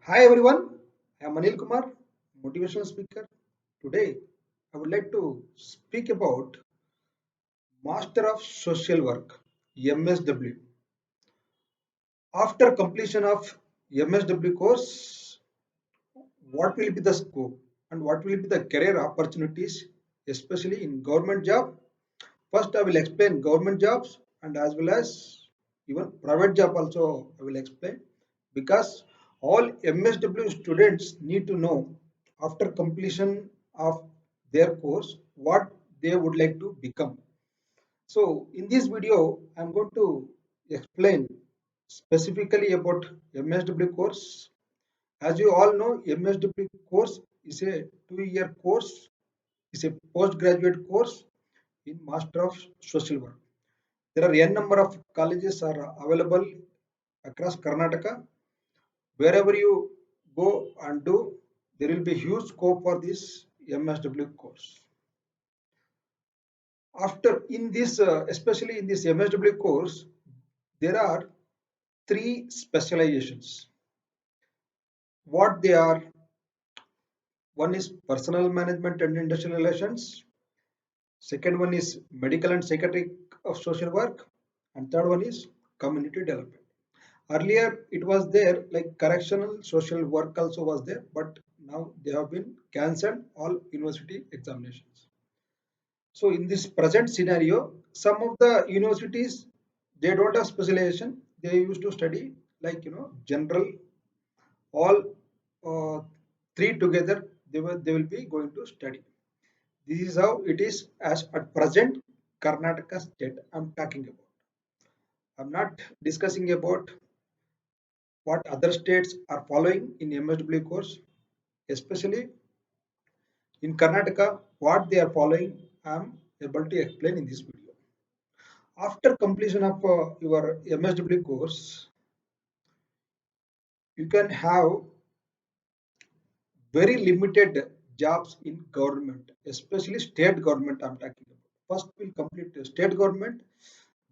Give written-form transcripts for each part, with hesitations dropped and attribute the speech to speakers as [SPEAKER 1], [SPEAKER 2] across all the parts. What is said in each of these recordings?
[SPEAKER 1] Hi everyone, I am Anil Kumar, motivational speaker. Today, I would like to speak about Master of Social Work (MSW). After completion of MSW course, what will be the scope and what will be the career opportunities, especially in government job? First, I will explain government jobs and as well as even private job also I will explain because all MSW students need to know after completion of their course what they would like to become. So in this video, I'm going to explain specifically about MSW course. As you all know, MSW course is a 2-year course, is a postgraduate course in Master of Social Work. There are n number of colleges are available across Karnataka. Wherever you go and do, there will be huge scope for this MSW course. After in this, especially in this MSW course, there are three specializations. What they are: one is personal management and industrial relations. Second one is medical and psychiatric of social work, and third one is community development. Earlier, it was there like correctional social work also was there, but now they have been cancelled all university examinations. So in this present scenario, some of the universities they don't have specialization. They used to study like general all three together. They will be going to study. This is how it is as at present Karnataka state I'm talking about. I'm not discussing about what other states are following in MSW course, especially in Karnataka, what they are following, I am able to explain in this video. After completion of your MSW course, you can have very limited jobs in government, especially state government. I'm talking about. First, we'll complete the state government.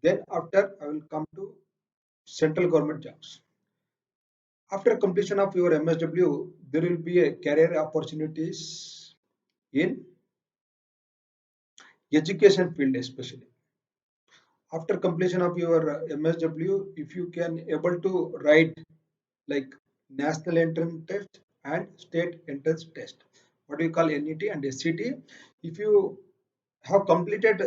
[SPEAKER 1] Then, after I will come to central government jobs. After completion of your MSW, there will be a career opportunities in education field, especially after completion of your MSW, if you can able to write like national entrance test and state entrance test, what we call NET and SCT, if you have completed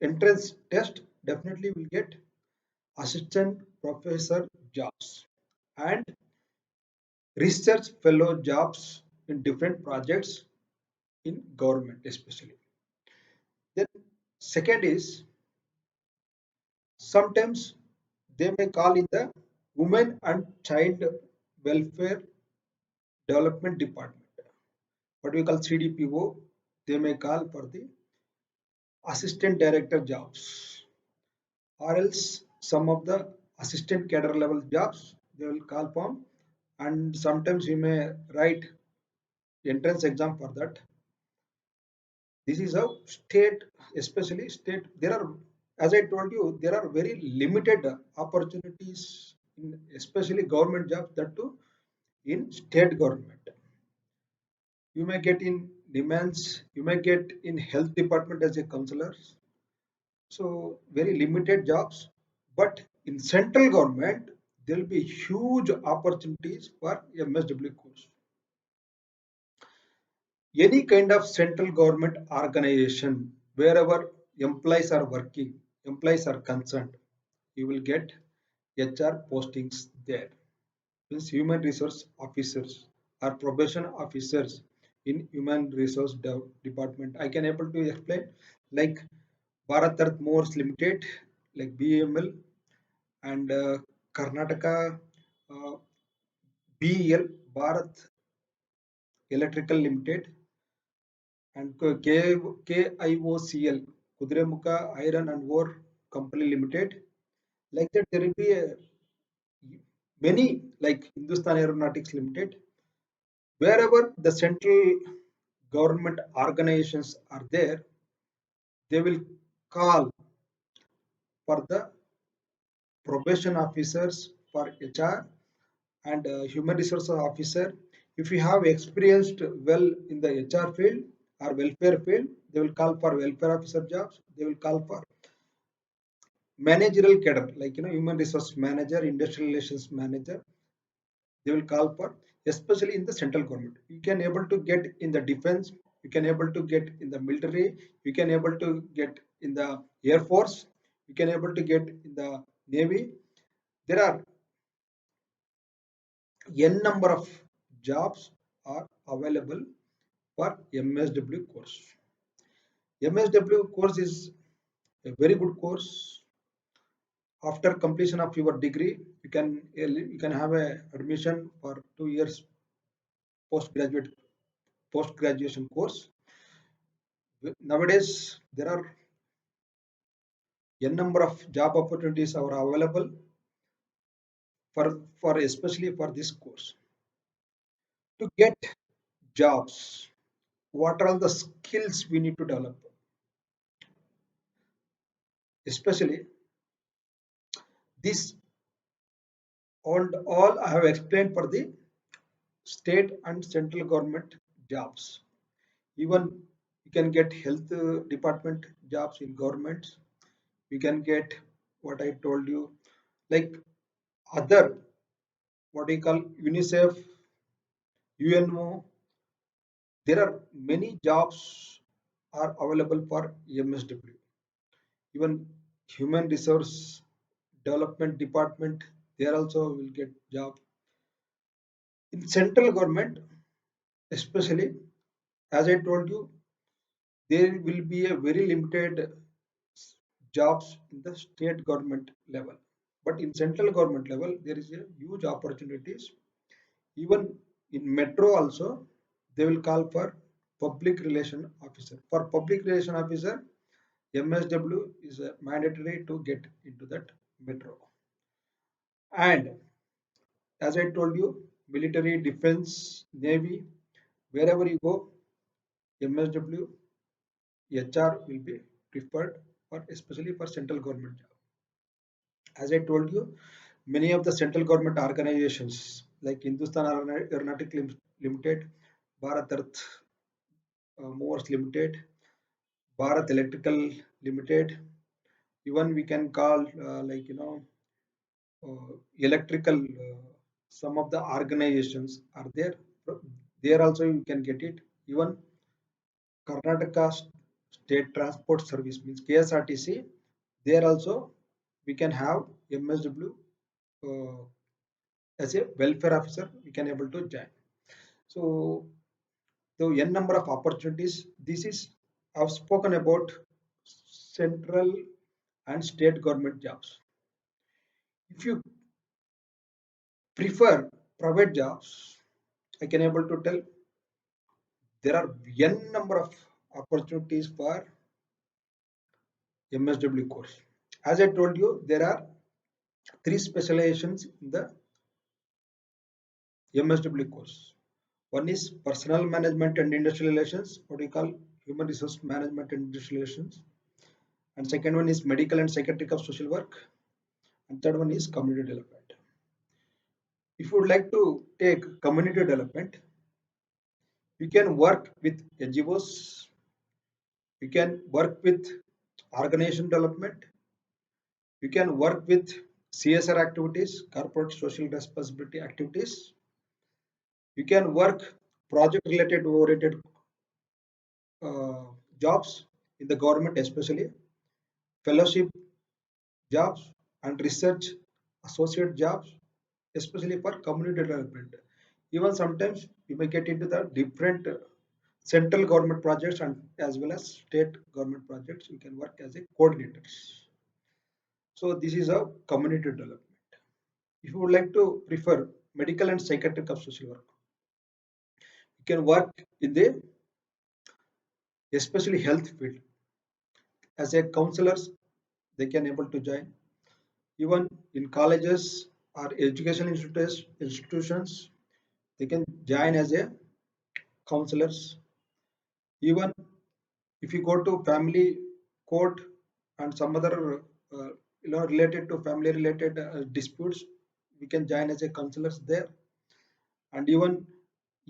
[SPEAKER 1] entrance test, definitely will get assistant professor jobs and research fellow jobs in different projects in government, especially. Then second is sometimes they may call in the women and child welfare development department, what we call CDPO. They may call for the assistant director jobs, or else some of the assistant cadre level jobs they will call for, and sometimes you may write entrance exam for that. This is how state, especially state, there are, as I told you, there are very limited opportunities in especially government jobs, that too in state government. You may get in demands, you may get in health department as a counselor. So very limited jobs, but in central government there will be huge opportunities for MSW course. Any kind of central government organization wherever employees are working, employees are concerned, you will get HR postings there. Means human resource officers or probation officers in human resource department. I can able to explain like Bharat Earth Motors Limited, like BML, and Karnataka BEL, Bharat Electrical Limited, and KIOCL, Kudremukha Iron and Ore Company Limited. Like that, there will be many like Hindustan Aeronautics Limited. Wherever the central government organizations are there, they will call for the probation officers for HR and human resources officer. If you have experienced well in the HR field or welfare field, they will call for welfare officer jobs. They will call for managerial cadre, like human resource manager, industrial relations manager. They will call for, especially in the central government. You can able to get in the defense. You can able to get in the military. You can able to get in the air force. You can able to get in the navy. There are n number of jobs are available for MSW course. MSW course is a very good course. After completion of your degree, you can have a admission for 2 years postgraduate post graduation course. Nowadays, there are n number of job opportunities are available for especially for this course. To get jobs, what are all the skills we need to develop? Especially this and all I have explained for the state and central government jobs. Even you can get health department jobs in governments. You can get what I told you, like other what you call UNICEF, UNO. There are many jobs are available for MSW. Even human resource development department, there also will get job. In central government, especially as I told you, there will be a very limited jobs in the state government level. But in central government level, there is a huge opportunities. Even in metro also, they will call for public relation officer. For public relation officer, MSW is mandatory to get into that metro. And as I told you, military, defense, navy, wherever you go, MSW, HR will be preferred for especially for central government job. As I told you, many of the central government organizations like Hindustan Aeronautic Limited, Bharat Earth Movers Limited, Bharat Electrical Limited, even we can call electrical, some of the organizations are there. There also you can get it. Even Karnataka State Transport Service means KSRTC. There also we can have MSW uh, as a welfare officer. We can able to join. So the n number of opportunities. This is I've spoken about central and state government jobs. If you prefer private jobs, I can able to tell there are n number of opportunities for MSW course. As I told you, there are three specializations in the MSW course. One is personal management and industrial relations, what we call human resource management and industrial relations. And second one is medical and psychiatric of social work. And third one is community development. If you would like to take community development, you can work with NGOs, you can work with organization development, you can work with CSR activities, corporate social responsibility activities, you can work project related oriented uh, jobs in the government, especially fellowship jobs and research associate jobs, especially for community development. Even sometimes you may get into the different central government projects and as well as state government projects. You can work as a coordinators. So this is a community development. If you would like to prefer medical and psychiatric of social work, you can work in the especially health field as a counselors. They can able to join even in colleges or educational institutions. They can join as a counselors. Even if you go to family court and some other related to family related disputes, we can join as a counselors there. And even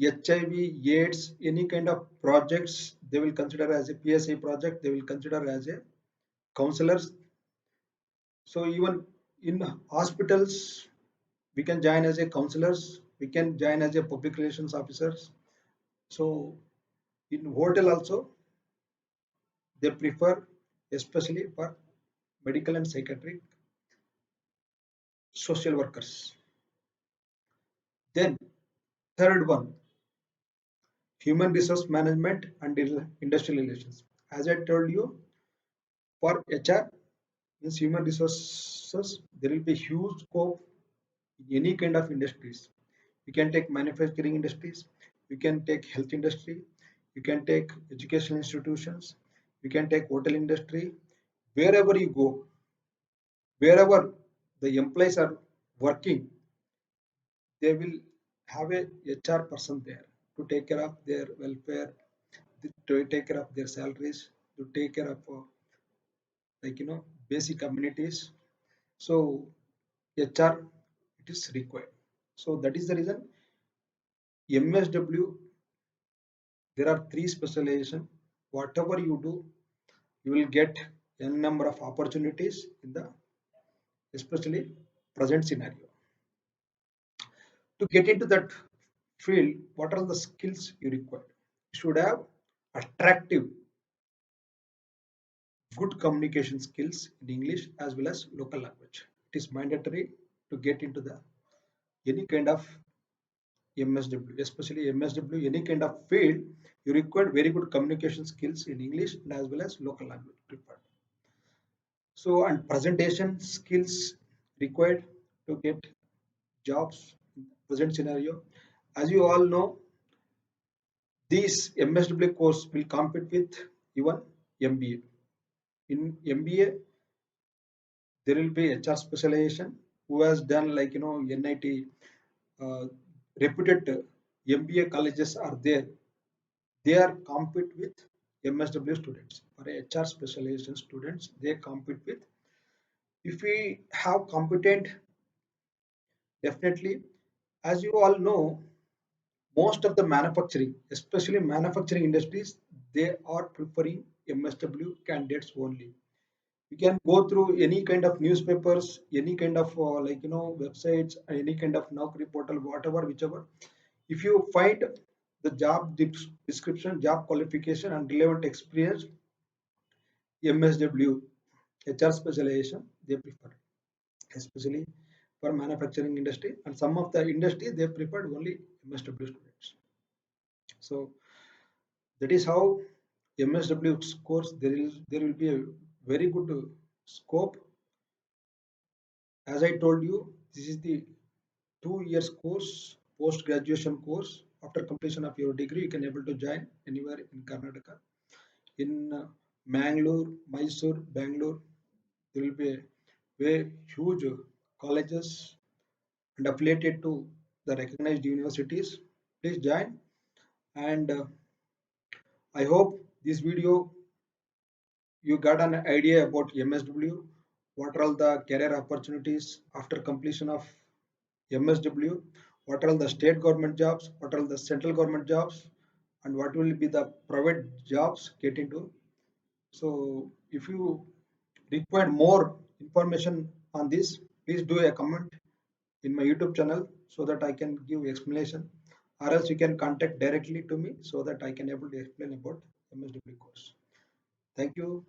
[SPEAKER 1] HIV, AIDS, any kind of projects, they will consider as a PSI project, they will consider as a counselors. So even in hospitals, we can join as a counselors, we can join as a public relations officers. So in hotel also, they prefer especially for medical and psychiatric social workers. Then third one, human resource management and industrial relations. As I told you, for HR means human resources, there will be huge scope in any kind of industries. You can take manufacturing industries, you can take health industry, you can take educational institutions, you can take hotel industry. Wherever you go, wherever the employees are working, they will have a HR person there to take care of their welfare, to take care of their salaries, to take care of basic communities. So HR it is required. So that is the reason MSW there are three specialization. Whatever you do, you will get a number of opportunities in the especially present scenario. To get into that field, what are the skills you require? You should have attractive, good communication skills in English as well as local language. It is mandatory to get into the any kind of MSW, especially MSW, any kind of field, you require very good communication skills in English and as well as local language preferred. So, and presentation skills required to get jobs in the present scenario. As you all know, this MSW course will compete with even MBA. In MBA, there will be HR specialization who has done like NIT, uh, reputed MBA colleges are there. They are compete with MSW students or HR specialization students. They compete with. If we have competent, definitely, as you all know, most of the manufacturing, especially manufacturing industries, they are preferring MSW candidates only. You can go through any kind of newspapers, any kind of websites, any kind of Naukri portal, whatever, whichever. If you find the job description, job qualification, and relevant experience, MSW, HR specialization, they prefer, especially for manufacturing industry, and some of the industry they preferred only MSW students. So that is how MSW scores. There will be a very good scope. As I told you, this is the 2 years course, post graduation course. After completion of your degree, you can able to join anywhere in Karnataka. In Mangalore, Mysore, Bangalore, there will be a very huge colleges and affiliated to the recognized universities. Please join. And I hope this video you got an idea about MSW. What are all the career opportunities after completion of MSW? What are all the state government jobs? What are all the central government jobs? And what will be the private jobs get into? So if you require more information on this, please do a comment in my YouTube channel so that I can give explanation, or else you can contact directly to me so that I can able to explain about MSW course. Thank you.